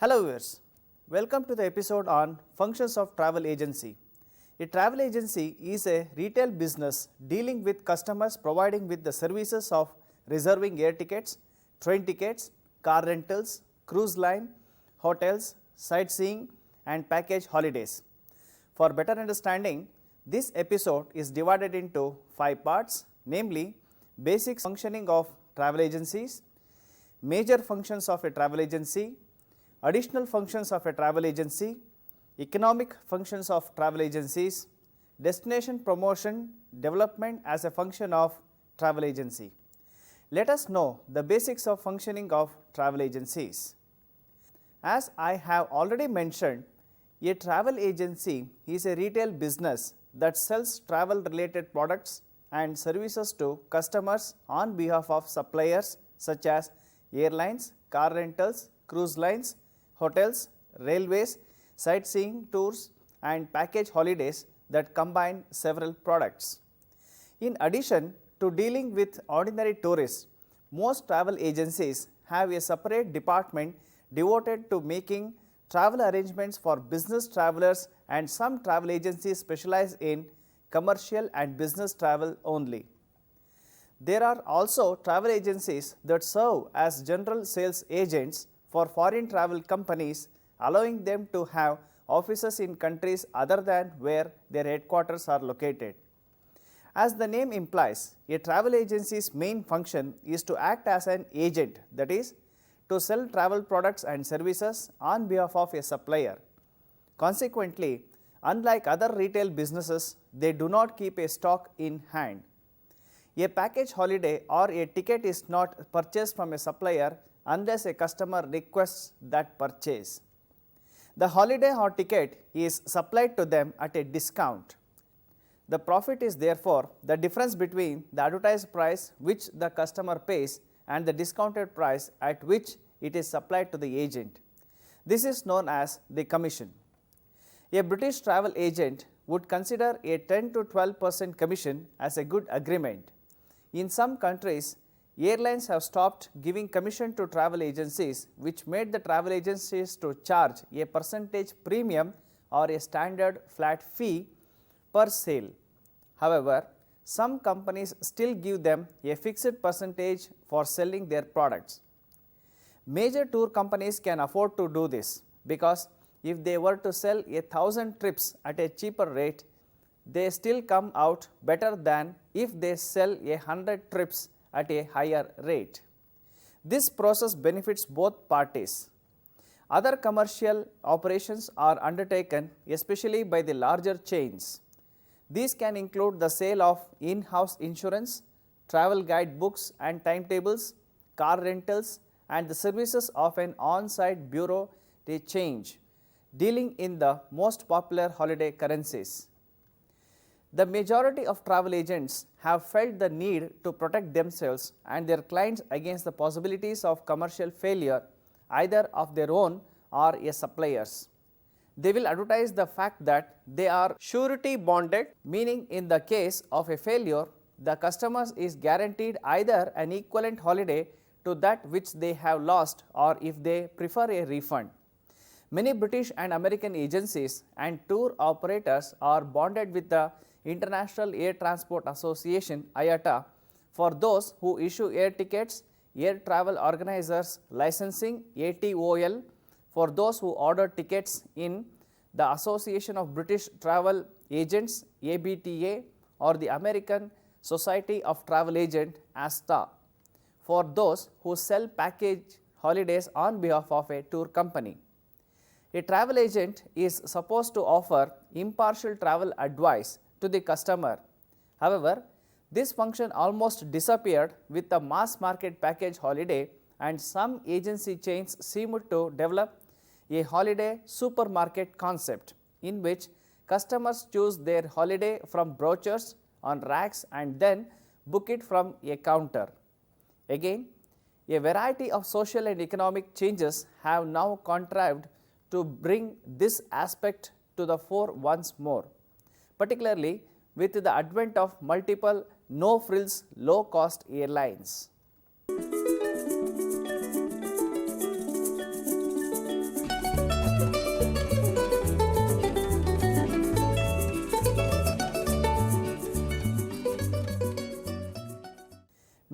Hello viewers, welcome to the episode on functions of travel agency. A travel agency is a retail business dealing with customers providing with the services of reserving air tickets, train tickets, car rentals, cruise line, hotels, sightseeing and package holidays. For better understanding, this episode is divided into 5 parts, namely basic functioning of travel agencies, major functions of a travel agency, additional functions of a travel agency, economic functions of travel agencies, destination promotion development as a function of travel agency. Let us know the basics of functioning of travel agencies. As I have already mentioned, a travel agency is a retail business that sells travel related products and services to customers on behalf of suppliers such as airlines, car rentals, cruise lines, hotels, railways, sightseeing tours and package holidays that combine several products. In addition to dealing with ordinary tourists, most travel agencies have a separate department devoted to making travel arrangements for business travelers, and some travel agencies specialize in commercial and business travel only. There are also travel agencies that serve as general sales agents for foreign travel companies, allowing them to have offices in countries other than where their headquarters are located. As the name implies, a travel agency's main function is to act as an agent, that is, to sell travel products and services on behalf of a supplier. Consequently, unlike other retail businesses, they do not keep a stock in hand. A package holiday or a ticket is not purchased from a supplier unless a customer requests that purchase. The holiday or ticket is supplied to them at a discount. The profit is therefore the difference between the advertised price which the customer pays and the discounted price at which it is supplied to the agent. This is known as the commission. A British travel agent would consider a 10 to 12% commission as a good agreement. In some countries, airlines have stopped giving commission to travel agencies, which made the travel agencies to charge a percentage premium or a standard flat fee per sale. However, some companies still give them a fixed percentage for selling their products. Major tour companies can afford to do this because if they were to sell 1,000 trips at a cheaper rate, they still come out better than if they sell 100 trips at a higher rate. This process benefits both parties. Other commercial operations are undertaken especially by the larger chains. These can include the sale of in-house insurance, travel guide books and timetables, car rentals and the services of an on-site bureau de change, dealing in the most popular holiday currencies. The majority of travel agents have felt the need to protect themselves and their clients against the possibilities of commercial failure either of their own or a supplier's. They will advertise the fact that they are surety bonded, meaning in the case of a failure, the customers is guaranteed either an equivalent holiday to that which they have lost or if they prefer a refund. Many British and American agencies and tour operators are bonded with the International Air Transport Association IATA for those who issue air tickets, air travel organizers licensing ATOL for those who order tickets in the Association of British Travel Agents ABTA or the American Society of Travel Agents ASTA for those who sell package holidays on behalf of a tour company. A travel agent is supposed to offer impartial travel advice to the customer. However, this function almost disappeared with the mass market package holiday, and some agency chains seem to develop a holiday supermarket concept in which customers choose their holiday from brochures on racks and then book it from a counter. Again, a variety of social and economic changes have now contrived to bring this aspect to the fore once more, particularly with the advent of multiple no-frills, low-cost airlines.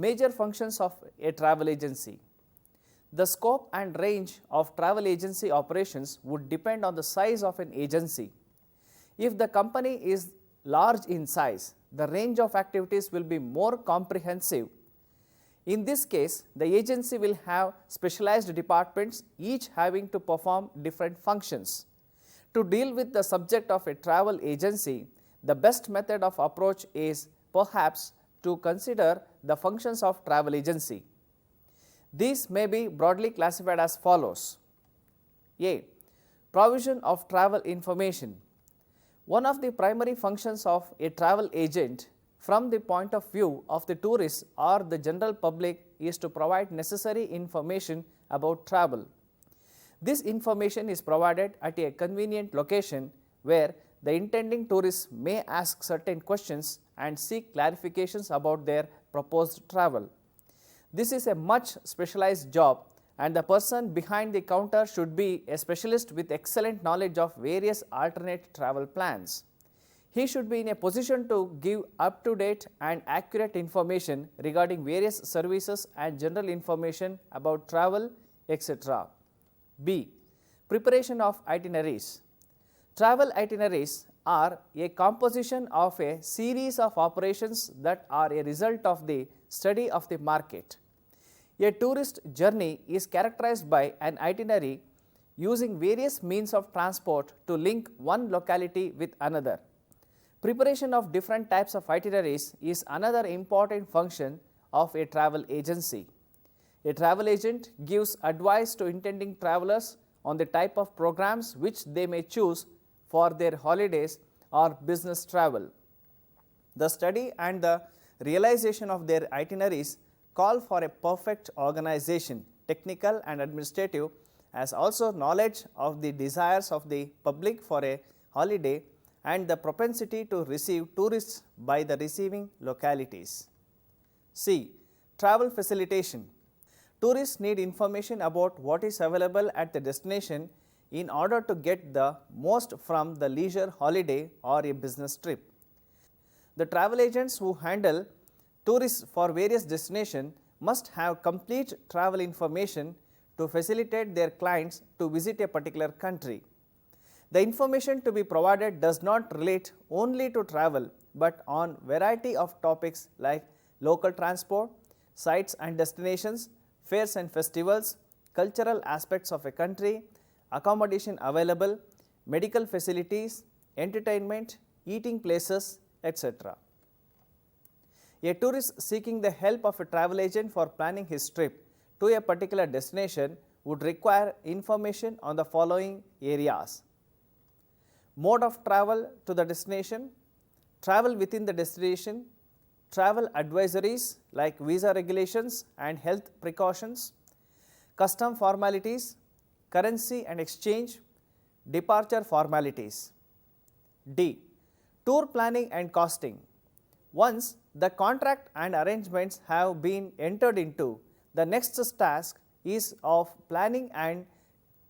Major functions of a travel agency. The scope and range of travel agency operations would depend on the size of an agency. If the company is large in size, the range of activities will be more comprehensive. In this case, the agency will have specialized departments, each having to perform different functions. To deal with the subject of a travel agency, the best method of approach is perhaps to consider the functions of travel agency. These may be broadly classified as follows. A. Provision of travel information. One of the primary functions of a travel agent from the point of view of the tourists or the general public is to provide necessary information about travel. This information is provided at a convenient location where the intending tourists may ask certain questions and seek clarifications about their proposed travel. This is a much specialized job, and the person behind the counter should be a specialist with excellent knowledge of various alternate travel plans. He should be in a position to give up-to-date and accurate information regarding various services and general information about travel, etc. B. Preparation of itineraries. Travel itineraries are a composition of a series of operations that are a result of the study of the market. A tourist journey is characterized by an itinerary using various means of transport to link one locality with another. Preparation of different types of itineraries is another important function of a travel agency. A travel agent gives advice to intending travelers on the type of programs which they may choose for their holidays or business travel. The study and the realization of their itineraries call for a perfect organization, technical and administrative, as also knowledge of the desires of the public for a holiday and the propensity to receive tourists by the receiving localities. C. Travel facilitation. Tourists need information about what is available at the destination in order to get the most from the leisure holiday or a business trip. The travel agents who handle tourists for various destinations must have complete travel information to facilitate their clients to visit a particular country. The information to be provided does not relate only to travel, but on variety of topics like local transport, sites and destinations, fairs and festivals, cultural aspects of a country, accommodation available, medical facilities, entertainment, eating places, etc. A tourist seeking the help of a travel agent for planning his trip to a particular destination would require information on the following areas: mode of travel to the destination, travel within the destination, travel advisories like visa regulations and health precautions, custom formalities, currency and exchange, departure formalities. D. Tour planning and costing. Once the contract and arrangements have been entered into, the next task is of planning and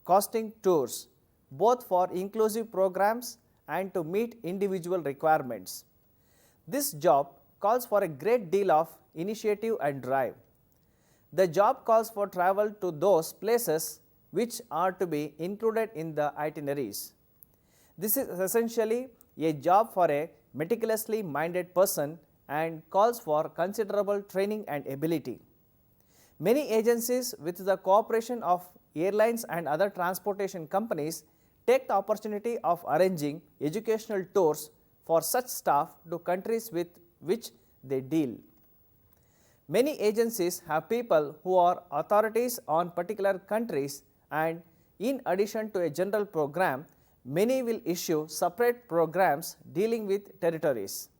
costing tours, both for inclusive programs and to meet individual requirements. This job calls for a great deal of initiative and drive. The job calls for travel to those places which are to be included in the itineraries. This is essentially a job for a meticulously minded person and calls for considerable training and ability. Many agencies, with the cooperation of airlines and other transportation companies, take the opportunity of arranging educational tours for such staff to countries with which they deal. Many agencies have people who are authorities on particular countries, and in addition to a general program, many will issue separate programs dealing with territories.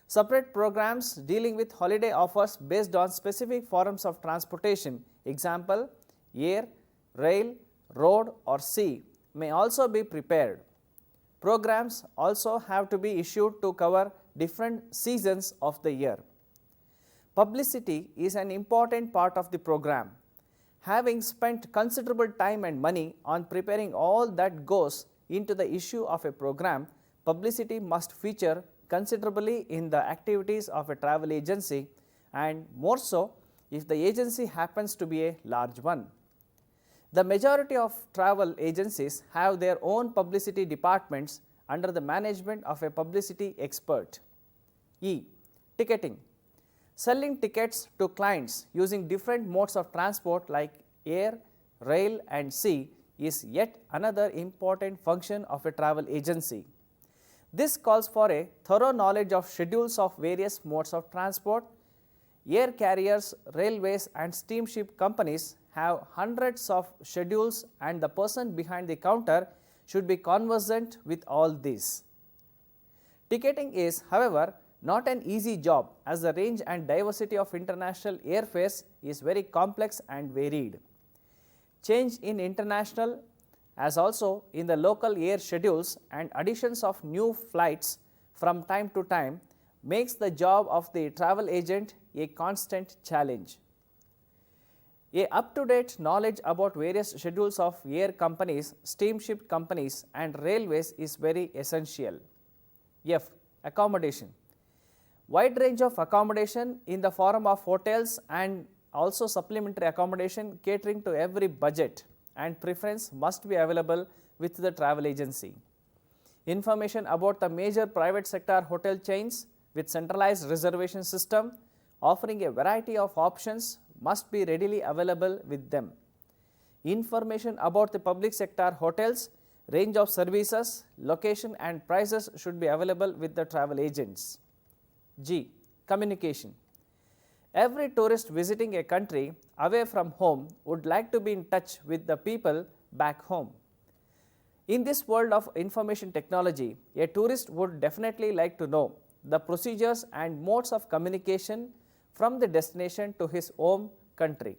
Separate programs dealing with holiday offers based on specific forms of transportation, example air, rail, road or sea, may also be prepared. Programs also have to be issued to cover different seasons of the year. Publicity is an important part of the program. Having spent considerable time and money on preparing all that goes into the issue of a program, publicity must feature considerably in the activities of a travel agency, and more so if the agency happens to be a large one. The majority of travel agencies have their own publicity departments under the management of a publicity expert. E. Ticketing. Selling tickets to clients using different modes of transport like air, rail and sea is yet another important function of a travel agency. This calls for a thorough knowledge of schedules of various modes of transport. Air carriers, railways and steamship companies have hundreds of schedules, and the person behind the counter should be conversant with all these. Ticketing is, however, not an easy job, as the range and diversity of international airfares is very complex and varied. Change in international as also in the local air schedules and additions of new flights from time to time makes the job of the travel agent a constant challenge. A up-to-date knowledge about various schedules of air companies, steamship companies and railways is very essential. F. Accommodation. Wide range of accommodation in the form of hotels and also supplementary accommodation catering to every budget and preference must be available with the travel agency. Information about the major private sector hotel chains with centralized reservation system offering a variety of options must be readily available with them. Information about the public sector hotels, range of services, location and prices should be available with the travel agents. G. Communication. Every tourist visiting a country away from home would like to be in touch with the people back home. In this world of information technology, a tourist would definitely like to know the procedures and modes of communication from the destination to his home country.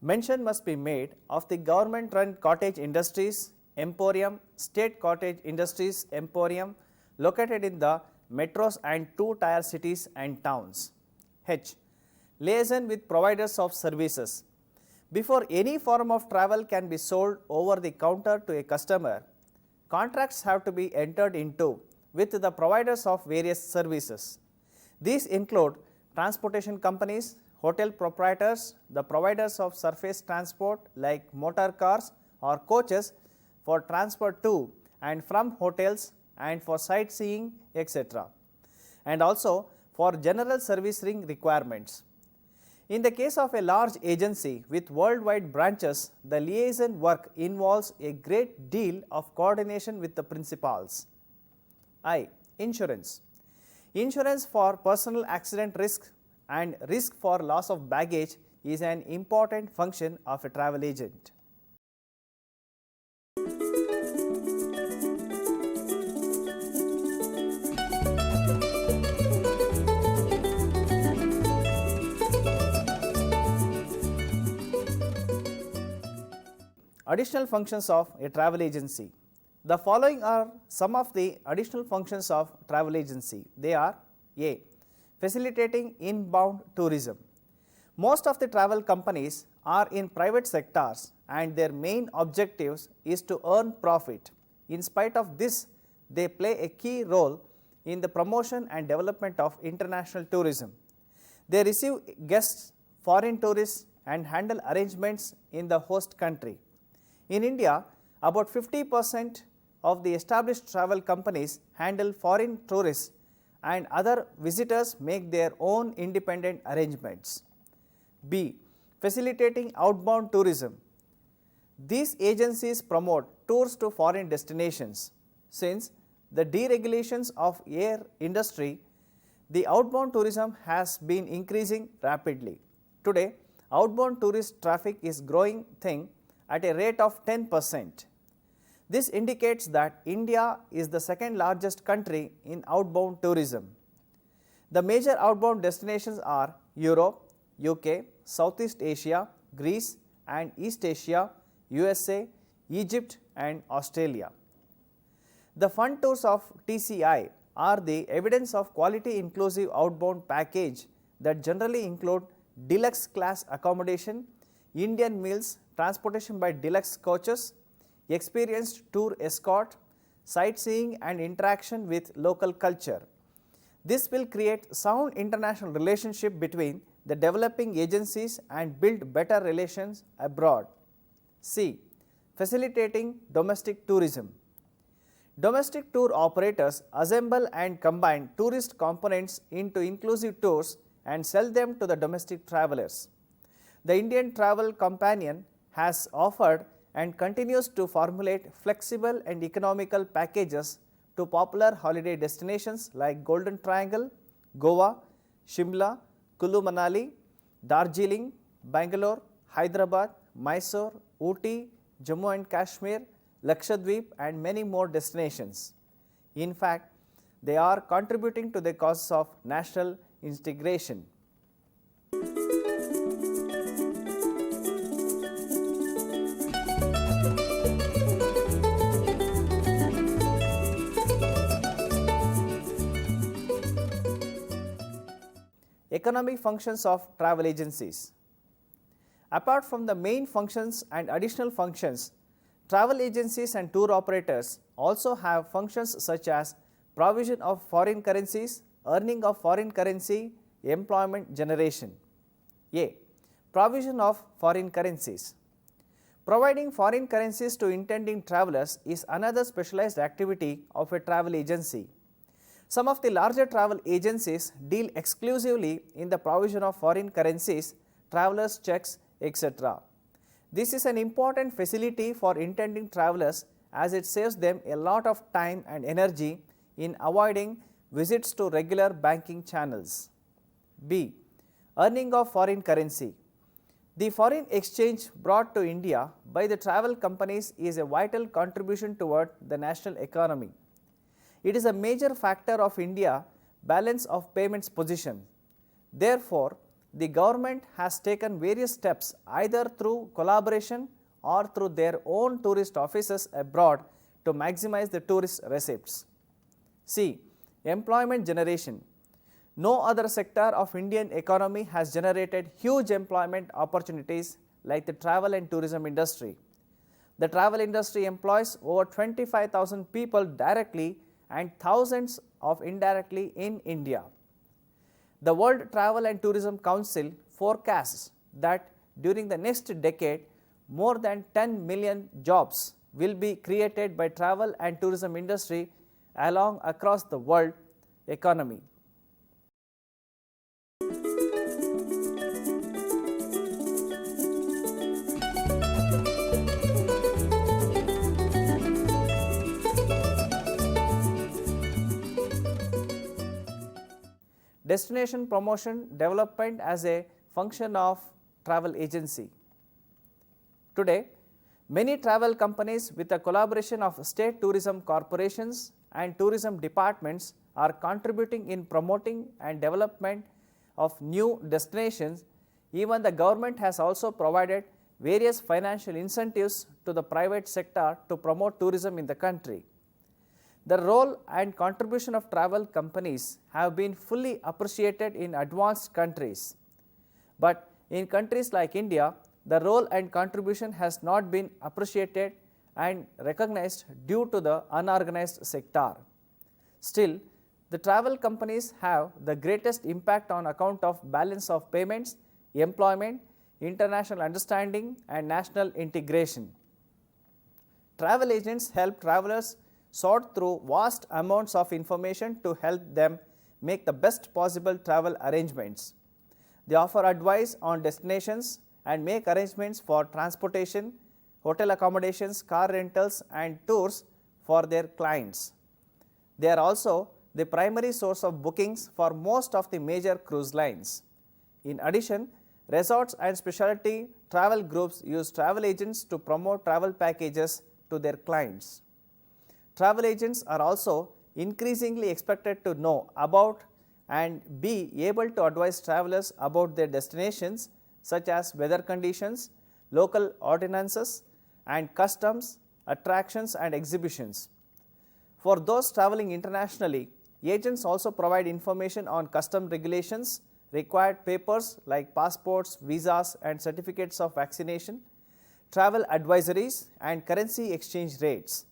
Mention must be made of the government-run cottage industries, Emporium, State Cottage Industries Emporium located in the metros and two-tier cities and towns. H. Liaison with providers of services. Before any form of travel can be sold over the counter to a customer, contracts have to be entered into with the providers of various services. These include transportation companies, hotel proprietors, the providers of surface transport like motor cars or coaches for transport to and from hotels and for sightseeing, etc., and also for general servicing requirements. In the case of a large agency with worldwide branches, the liaison work involves a great deal of coordination with the principals. I. Insurance. Insurance for personal accident risk and risk for loss of baggage is an important function of a travel agent. Additional functions of a travel agency. The following are some of the additional functions of travel agency. They are A. Facilitating inbound tourism. Most of the travel companies are in private sectors and their main objectives is to earn profit. In spite of this, they play a key role in the promotion and development of international tourism. They receive guests, foreign tourists and handle arrangements in the host country. In India, about 50% of the established travel companies handle foreign tourists and other visitors make their own independent arrangements. B. Facilitating outbound tourism. These agencies promote tours to foreign destinations. Since the deregulations of air industry, the outbound tourism has been increasing rapidly. Today, outbound tourist traffic is growing thing at a rate of 10%. This indicates that India is the second largest country in outbound tourism. The major outbound destinations are Europe, UK, Southeast Asia, Greece and East Asia, USA, Egypt and Australia. The fun tours of TCI are the evidence of quality inclusive outbound package that generally include deluxe class accommodation, Indian meals, transportation by deluxe coaches, experienced tour escort, sightseeing and interaction with local culture. This will create sound international relationship between the developing agencies and build better relations abroad. C. Facilitating domestic tourism. Domestic tour operators assemble and combine tourist components into inclusive tours and sell them to the domestic travelers. The Indian Travel Companion has offered and continues to formulate flexible and economical packages to popular holiday destinations like Golden Triangle, Goa, Shimla, Kulu Manali, Darjeeling, Bangalore, Hyderabad, Mysore, Ooty, Jammu and Kashmir, Lakshadweep and many more destinations. In fact, they are contributing to the cause of national integration. Economic functions of travel agencies. Apart from the main functions and additional functions, travel agencies and tour operators also have functions such as provision of foreign currencies, earning of foreign currency, employment generation. A. Provision of foreign currencies. Providing foreign currencies to intending travelers is another specialized activity of a travel agency. Some of the larger travel agencies deal exclusively in the provision of foreign currencies, travelers' checks, etc. This is an important facility for intending travelers as it saves them a lot of time and energy in avoiding visits to regular banking channels. B. Earning of foreign currency. The foreign exchange brought to India by the travel companies is a vital contribution toward the national economy. It is a major factor of India's balance of payments position. Therefore, the government has taken various steps either through collaboration or through their own tourist offices abroad to maximize the tourist receipts. C. Employment generation. No other sector of Indian economy has generated huge employment opportunities like the travel and tourism industry. The travel industry employs over 25,000 people directly and thousands of indirectly in India. The World Travel and Tourism Council forecasts that during the next decade, more than 10 million jobs will be created by travel and tourism industry along across the world economy. Destination promotion development as a function of travel agency. Today, many travel companies with the collaboration of state tourism corporations and tourism departments are contributing in promoting and development of new destinations. Even the government has also provided various financial incentives to the private sector to promote tourism in the country. The role and contribution of travel companies have been fully appreciated in advanced countries. But in countries like India, the role and contribution has not been appreciated and recognized due to the unorganized sector. Still, the travel companies have the greatest impact on account of balance of payments, employment, international understanding and national integration. Travel agents help travelers sort through vast amounts of information to help them make the best possible travel arrangements. They offer advice on destinations and make arrangements for transportation, hotel accommodations, car rentals and tours for their clients. They are also the primary source of bookings for most of the major cruise lines. In addition, resorts and specialty travel groups use travel agents to promote travel packages to their clients. Travel agents are also increasingly expected to know about and be able to advise travelers about their destinations such as weather conditions, local ordinances and customs, attractions and exhibitions. For those traveling internationally, agents also provide information on custom regulations, required papers like passports, visas and certificates of vaccination, travel advisories and currency exchange rates.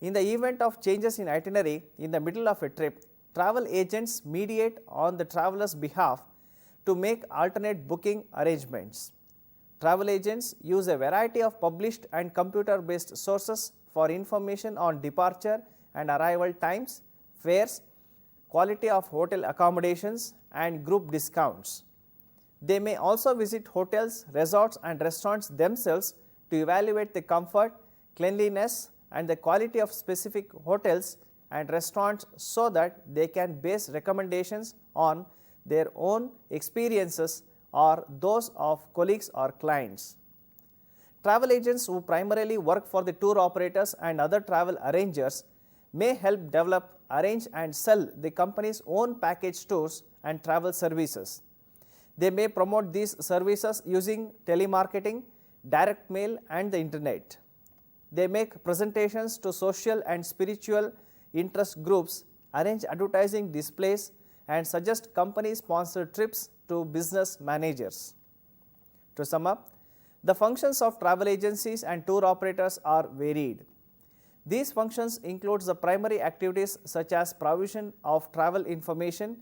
In the event of changes in itinerary in the middle of a trip, travel agents mediate on the traveler's behalf to make alternate booking arrangements. Travel agents use a variety of published and computer-based sources for information on departure and arrival times, fares, quality of hotel accommodations, and group discounts. They may also visit hotels, resorts, and restaurants themselves to evaluate the comfort, cleanliness, and the quality of specific hotels and restaurants so that they can base recommendations on their own experiences or those of colleagues or clients. Travel agents who primarily work for the tour operators and other travel arrangers may help develop, arrange, and sell the company's own package tours and travel services. They may promote these services using telemarketing, direct mail, and the internet. They make presentations to social and spiritual interest groups, arrange advertising displays, and suggest company-sponsored trips to business managers. To sum up, the functions of travel agencies and tour operators are varied. These functions include the primary activities such as provision of travel information,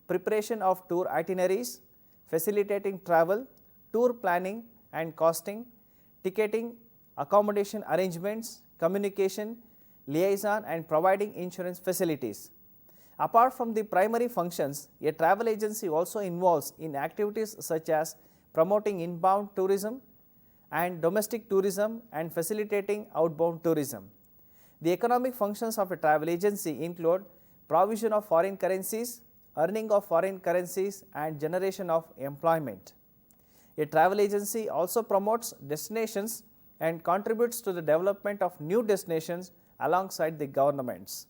preparation of tour itineraries, facilitating travel, tour planning and costing, ticketing, accommodation arrangements, communication, liaison, and providing insurance facilities. Apart from the primary functions, a travel agency also involves in activities such as promoting inbound tourism and domestic tourism and facilitating outbound tourism. The economic functions of a travel agency include provision of foreign currencies, earning of foreign currencies, and generation of employment. A travel agency also promotes destinations and contributes to the development of new destinations alongside the governments.